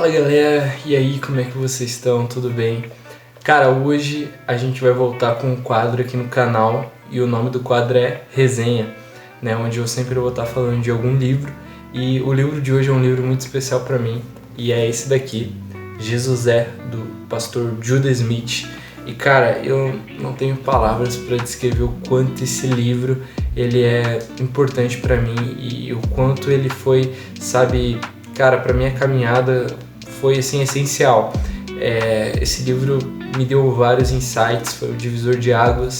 Fala galera, e aí, como é que vocês estão? Tudo bem? Cara, hoje a gente vai voltar com um quadro aqui no canal e o nome do quadro é Resenha, né? Onde eu sempre vou estar falando de algum livro e o livro de hoje é um livro muito especial para mim e é esse daqui, Jesusé, do pastor Judah Smith. E cara, eu não tenho palavras para descrever o quanto esse livro ele é importante para mim e o quanto ele foi, sabe, cara, para minha caminhada foi assim essencial. Esse livro me deu vários insights, foi o divisor de águas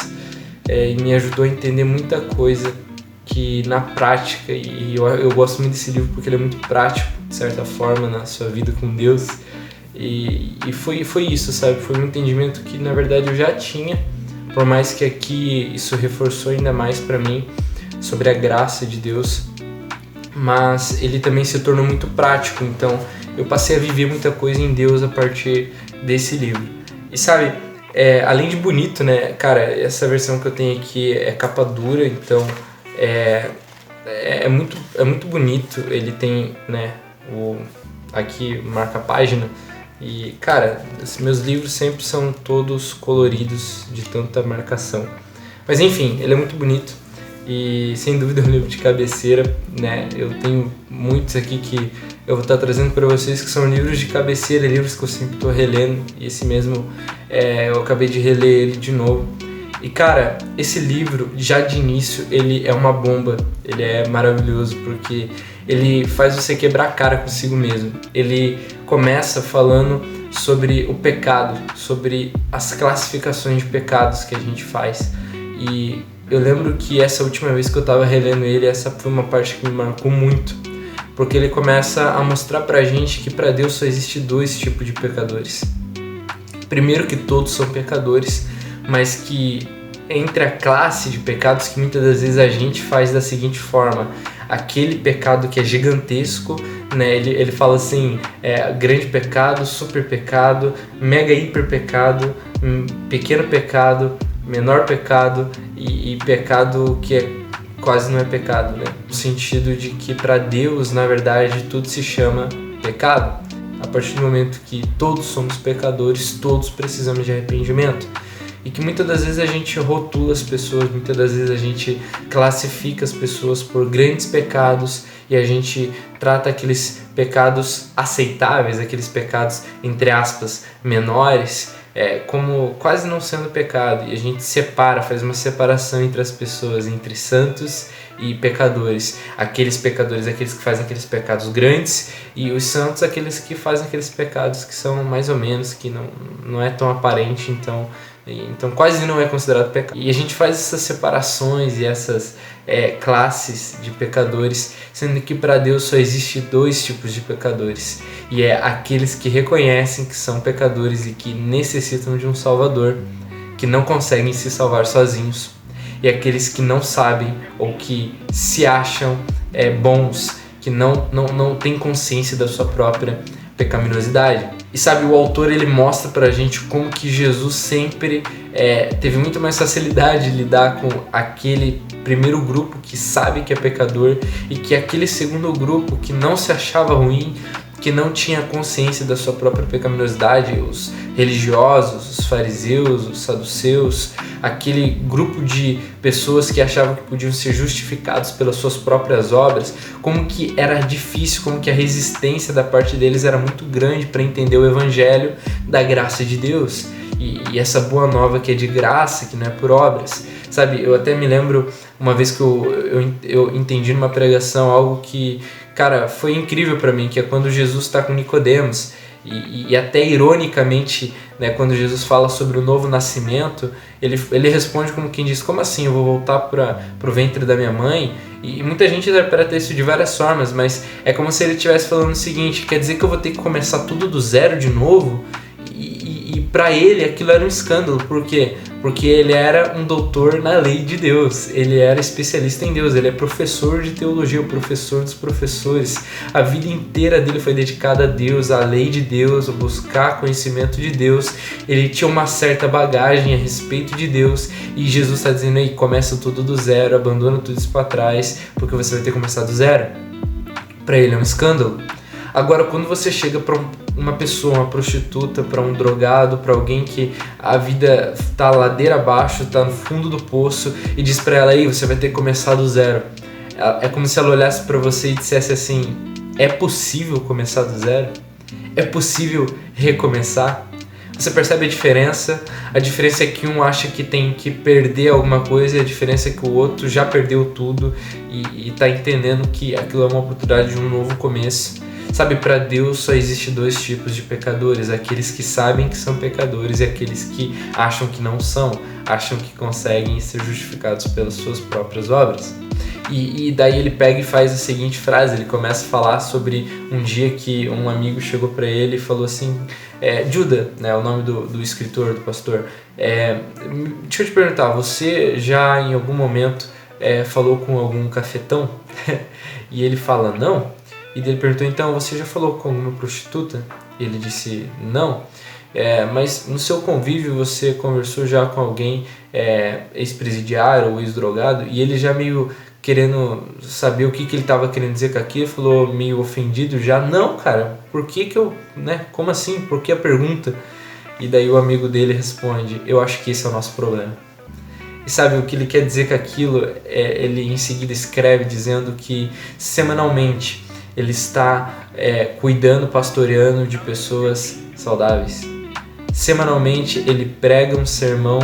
e me ajudou a entender muita coisa que na prática, e eu gosto muito desse livro porque ele é muito prático, de certa forma, na sua vida com Deus. E foi isso, sabe? Foi um entendimento que na verdade eu já tinha, por mais que aqui isso reforçou ainda mais para mim sobre a graça de Deus, mas ele também se tornou muito prático, então eu passei a viver muita coisa em Deus a partir desse livro. E sabe, além de bonito, né, cara, essa versão que eu tenho aqui é capa dura, então é muito bonito, ele tem, né, aqui marca a página. E, cara, meus livros sempre são todos coloridos de tanta marcação. Mas enfim, ele é muito bonito e sem dúvida é um livro de cabeceira, né? Eu tenho muitos aqui que eu vou estar trazendo para vocês que são livros de cabeceira, livros que eu sempre estou relendo. E esse mesmo, eu acabei de reler ele de novo. E cara, esse livro, já de início, ele é uma bomba, ele é maravilhoso porque ele faz você quebrar a cara consigo mesmo. Ele começa falando sobre o pecado, sobre as classificações de pecados que a gente faz. E eu lembro que essa última vez que eu estava relendo ele, essa foi uma parte que me marcou muito, porque ele começa a mostrar pra gente que pra Deus só existe dois tipos de pecadores. Primeiro, que todos são pecadores, mas que entre a classe de pecados que muitas das vezes a gente faz da seguinte forma: aquele pecado que é gigantesco, né? Ele fala assim, grande pecado, super pecado, mega hiper pecado, pequeno pecado, menor pecado e pecado que quase não é pecado, né? No sentido de que para Deus, na verdade, tudo se chama pecado. A partir do momento que todos somos pecadores, todos precisamos de arrependimento. E que muitas das vezes a gente rotula as pessoas, muitas das vezes a gente classifica as pessoas por grandes pecados e a gente trata aqueles pecados aceitáveis, aqueles pecados, entre aspas, menores, como quase não sendo pecado. E a gente separa, faz uma separação entre as pessoas, entre santos e pecadores. Aqueles pecadores, aqueles que fazem aqueles pecados grandes, e os santos, aqueles que fazem aqueles pecados que são mais ou menos, que não é tão aparente, então quase não é considerado pecado. E a gente faz essas separações e essas classes de pecadores, sendo que para Deus só existe dois tipos de pecadores, e é aqueles que reconhecem que são pecadores e que necessitam de um Salvador, que não conseguem se salvar sozinhos, e aqueles que não sabem ou que se acham bons, que não têm consciência da sua própria pecaminosidade. E sabe, o autor ele mostra pra gente como que Jesus sempre teve muito mais facilidade de lidar com aquele primeiro grupo que sabe que é pecador e que aquele segundo grupo que não se achava ruim, que não tinha consciência da sua própria pecaminosidade, os religiosos, os fariseus, os saduceus, aquele grupo de pessoas que achavam que podiam ser justificados pelas suas próprias obras, como que era difícil, como que a resistência da parte deles era muito grande para entender o evangelho da graça de Deus e essa boa nova que é de graça, que não é por obras. Sabe, eu até me lembro uma vez que eu entendi numa pregação algo que, cara, foi incrível para mim, que é quando Jesus está com Nicodemos e até ironicamente, né, quando Jesus fala sobre o novo nascimento, ele responde como quem diz: como assim eu vou voltar para o ventre da minha mãe? E muita gente interpreta isso de várias formas, mas é como se ele estivesse falando o seguinte: quer dizer que eu vou ter que começar tudo do zero de novo? E para ele aquilo era um escândalo. Por quê? Porque ele era um doutor na lei de Deus, ele era especialista em Deus, ele é professor de teologia, o professor dos professores. A vida inteira dele foi dedicada a Deus, à lei de Deus, a buscar conhecimento de Deus. Ele tinha uma certa bagagem a respeito de Deus e Jesus está dizendo aí: começa tudo do zero, abandona tudo isso para trás, porque você vai ter que começar do zero. Para ele é um escândalo. Agora, quando você chega para uma pessoa, uma prostituta, para um drogado, para alguém que a vida tá ladeira abaixo, tá no fundo do poço, e diz para ela, aí, você vai ter que começar do zero. É como se ela olhasse para você e dissesse assim, é possível começar do zero? É possível recomeçar? Você percebe a diferença? A diferença é que um acha que tem que perder alguma coisa, e a diferença é que o outro já perdeu tudo e tá entendendo que aquilo é uma oportunidade de um novo começo. Sabe, para Deus só existe dois tipos de pecadores, aqueles que sabem que são pecadores e aqueles que acham que não são, acham que conseguem ser justificados pelas suas próprias obras. E daí ele pega e faz a seguinte frase, ele começa a falar sobre um dia que um amigo chegou para ele e falou assim, Judah, né, o nome do escritor, do pastor, deixa eu te perguntar, você já em algum momento falou com algum cafetão? E ele fala, não. E ele perguntou, então, você já falou com alguma prostituta? E ele disse, não. Mas no seu convívio você conversou já com alguém ex-presidiário ou ex-drogado? E ele já meio querendo saber o que ele estava querendo dizer com aquilo, falou meio ofendido já, não, cara, por que eu, né, como assim, por que a pergunta? E daí o amigo dele responde, eu acho que esse é o nosso problema. E sabe, o que ele quer dizer com aquilo, ele em seguida escreve dizendo que semanalmente ele está cuidando, pastoreando de pessoas saudáveis. Semanalmente ele prega um sermão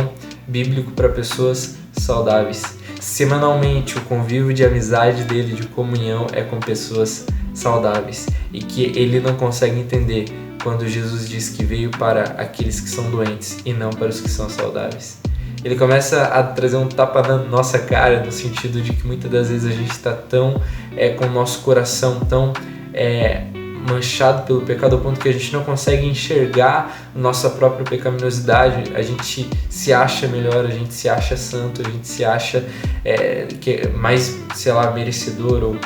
bíblico para pessoas saudáveis. Semanalmente, o convívio de amizade dele, de comunhão, é com pessoas saudáveis. E que ele não consegue entender quando Jesus diz que veio para aqueles que são doentes e não para os que são saudáveis. Ele começa a trazer um tapa na nossa cara, no sentido de que muitas das vezes a gente está tão com o nosso coração tão manchado pelo pecado ao ponto que a gente não consegue enxergar nossa própria pecaminosidade. A gente se acha melhor, a gente se acha santo, a gente se acha que é mais, sei lá, merecedor, ou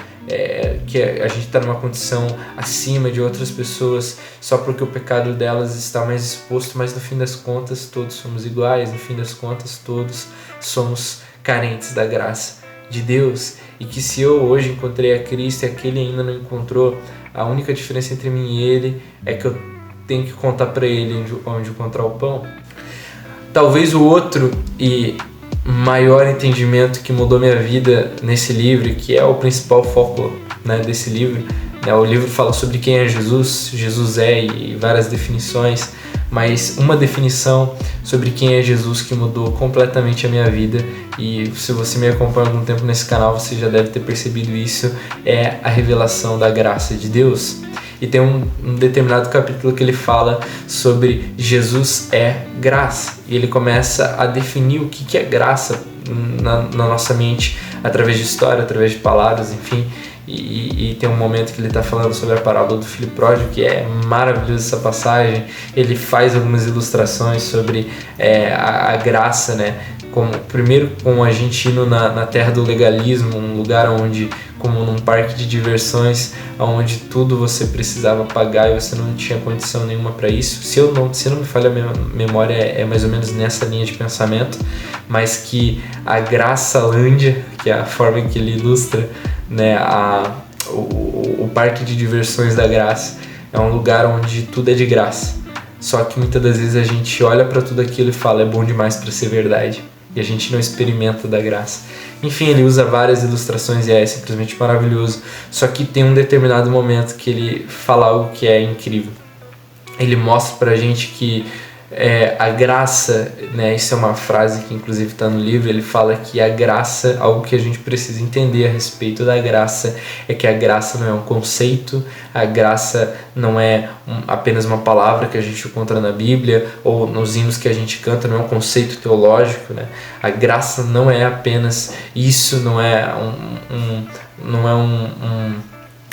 que a gente está numa condição acima de outras pessoas só porque o pecado delas está mais exposto, mas no fim das contas todos somos iguais, no fim das contas todos somos carentes da graça de Deus. E que se eu hoje encontrei a Cristo e aquele ainda não encontrou, a única diferença entre mim e ele é que eu tenho que contar para ele onde encontrar o pão. Talvez o outro e maior entendimento que mudou minha vida nesse livro, que é o principal foco, né, desse livro, né, o livro fala sobre quem é Jesus, Jesus e várias definições, mas uma definição sobre quem é Jesus que mudou completamente a minha vida, e se você me acompanha há algum tempo nesse canal, você já deve ter percebido isso, é a revelação da graça de Deus. E tem um determinado capítulo que ele fala sobre Jesus é graça, e ele começa a definir o que é graça na nossa mente, através de história, através de palavras, enfim. E tem um momento que ele está falando sobre a parábola do filho pródigo, que é maravilhosa essa passagem. Ele faz algumas ilustrações sobre a graça, né? Primeiro com a gente indo na terra do legalismo, um lugar onde, como num parque de diversões, onde tudo você precisava pagar e você não tinha condição nenhuma para isso. Se não me falha a minha memória, é mais ou menos nessa linha de pensamento, mas que a Graçalândia, que é a forma que ele ilustra, né, o parque de diversões da graça, é um lugar onde tudo é de graça. Só que muitas das vezes a gente olha para tudo aquilo e fala, é bom demais para ser verdade. E a gente não experimenta da graça. Enfim, ele usa várias ilustrações e é simplesmente maravilhoso. Só que tem um determinado momento que ele fala algo que é incrível. Ele mostra pra gente que a graça, né, isso é uma frase que inclusive está no livro, ele fala que a graça, algo que a gente precisa entender a respeito da graça, é que a graça não é um conceito, a graça não é apenas uma palavra que a gente encontra na Bíblia ou nos hinos que a gente canta, não é um conceito teológico, né? A graça não é apenas isso,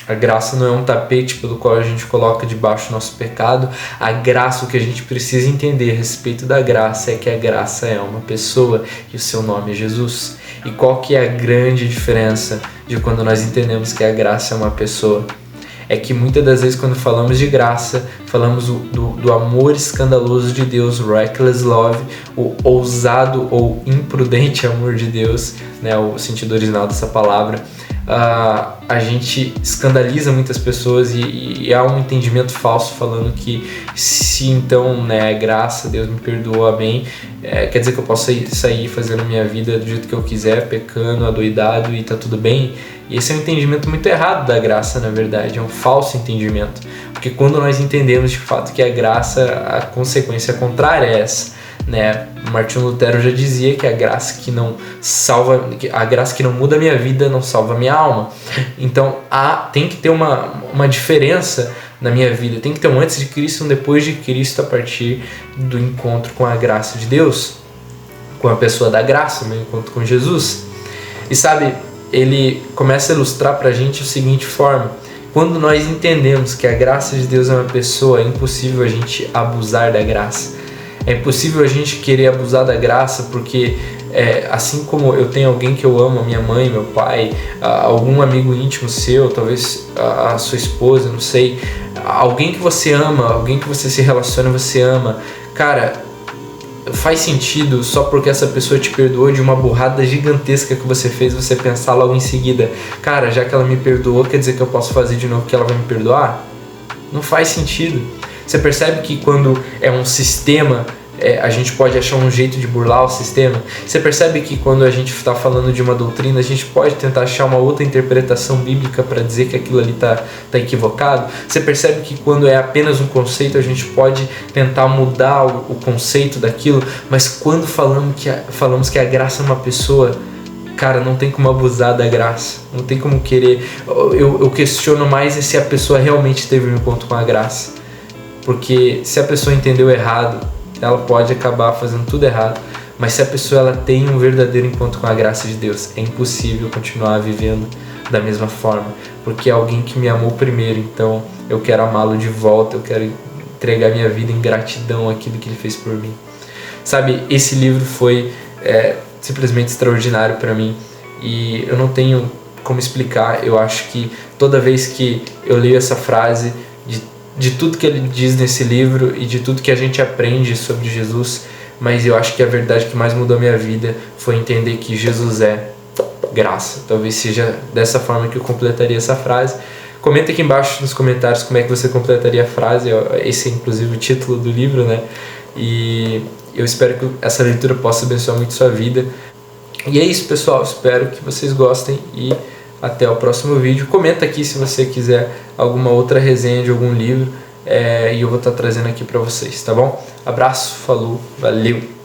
a graça não é um tapete pelo qual a gente coloca debaixo do nosso pecado. A graça, o que a gente precisa entender a respeito da graça é que a graça é uma pessoa e o seu nome é Jesus. E qual que é a grande diferença de quando nós entendemos que a graça é uma pessoa? É que muitas das vezes quando falamos de graça, falamos do amor escandaloso de Deus, o reckless love, o ousado ou imprudente amor de Deus, né, o sentido original dessa palavra. a gente escandaliza muitas pessoas e há um entendimento falso falando que se então, né, é graça, Deus me perdoou, amém, quer dizer que eu posso sair fazendo minha vida do jeito que eu quiser, pecando, adoidado e tá tudo bem. E esse é um entendimento muito errado da graça, na verdade, é um falso entendimento, porque quando nós entendemos de fato que a graça, a consequência contrária é essa, né? Martinho Lutero já dizia que a graça que não salva, a graça que não muda a minha vida não salva a minha alma. Então tem que ter uma diferença na minha vida, tem que ter um antes de Cristo e um depois de Cristo a partir do encontro com a graça de Deus, com a pessoa da graça, meu encontro com Jesus. E sabe, ele começa a ilustrar pra gente a seguinte forma: quando nós entendemos que a graça de Deus é uma pessoa, é impossível a gente abusar da graça. É impossível a gente querer abusar da graça, porque assim como eu tenho alguém que eu amo, minha mãe, meu pai, algum amigo íntimo seu, talvez a sua esposa, não sei, alguém que você ama, alguém que você se relaciona, você ama, cara, faz sentido só porque essa pessoa te perdoou de uma burrada gigantesca que você fez, você pensar logo em seguida, cara, já que ela me perdoou, quer dizer que eu posso fazer de novo que ela vai me perdoar? Não faz sentido. Você percebe que quando é um sistema, a gente pode achar um jeito de burlar o sistema? Você percebe que quando a gente está falando de uma doutrina, a gente pode tentar achar uma outra interpretação bíblica para dizer que aquilo ali está equivocado? Você percebe que quando é apenas um conceito, a gente pode tentar mudar o conceito daquilo? Mas quando falamos que a graça é uma pessoa, cara, não tem como abusar da graça, não tem como querer. Eu questiono mais se a pessoa realmente teve um encontro com a graça. Porque se a pessoa entendeu errado, ela pode acabar fazendo tudo errado. Mas se a pessoa ela tem um verdadeiro encontro com a graça de Deus, é impossível continuar vivendo da mesma forma. Porque é alguém que me amou primeiro, então eu quero amá-lo de volta, eu quero entregar minha vida em gratidão àquilo que ele fez por mim. Sabe, esse livro foi simplesmente extraordinário para mim. E eu não tenho como explicar, eu acho que toda vez que eu leio essa frase, de tudo que ele diz nesse livro e de tudo que a gente aprende sobre Jesus, mas eu acho que a verdade que mais mudou a minha vida foi entender que Jesus é graça. Talvez seja dessa forma que eu completaria essa frase. Comenta aqui embaixo nos comentários como é que você completaria a frase. Esse é inclusive o título do livro, né? E eu espero que essa leitura possa abençoar muito sua vida. E é isso, pessoal, espero que vocês gostem e até o próximo vídeo. Comenta aqui se você quiser alguma outra resenha de algum livro e eu vou estar trazendo aqui para vocês, tá bom? Abraço, falou, valeu!